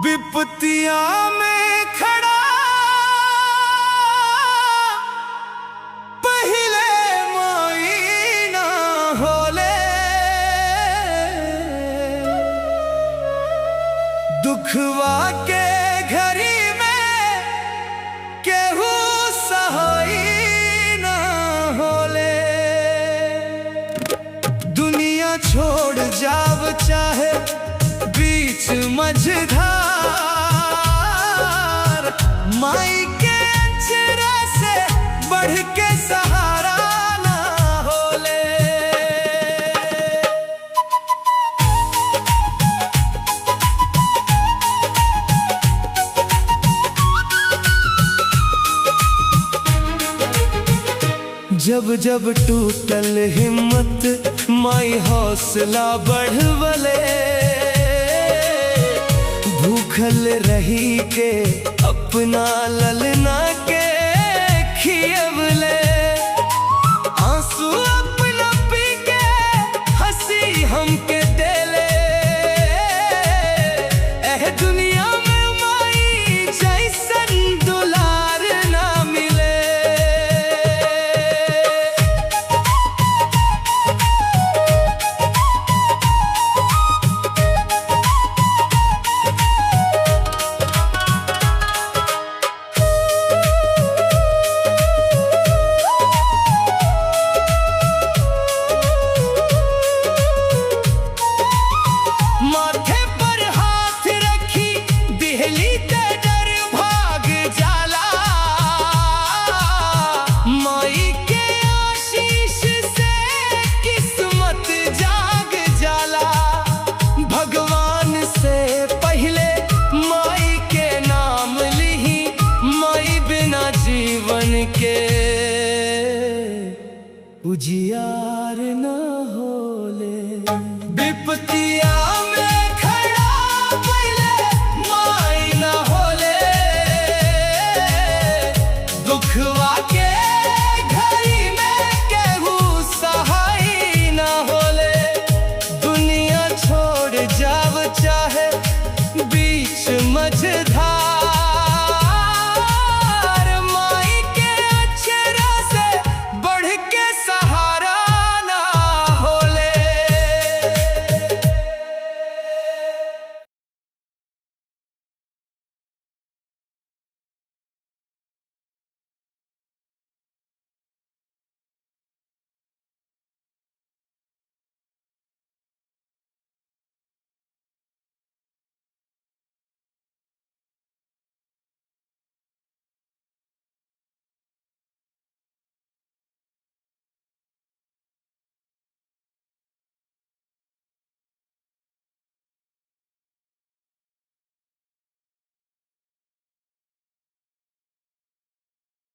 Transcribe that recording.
विपत्तिया में खड़ा पहले माई ना होले, दुखवा के घड़ी में केहू सहाई ना होले। दुनिया छोड़ जाव चाहे बीच मझधार, माई के अचरा से बढ़ के सहारा ना होले। जब जब टूटल हिम्मत माई हौसला बढ़वले, भूखल रही के अपना ललना के खियवले। आंसू अपना पी के हंसी हमके देले, एह दुनिया में माई जैसन दुलार ना मिले। माथे पर हाथ रखी दिहली ते डर भाग जाला, माई के आशीष से किस्मत जाग जाला। भगवान से पहले माई के नाम लिही, माई बिना जीवन के उजियार ना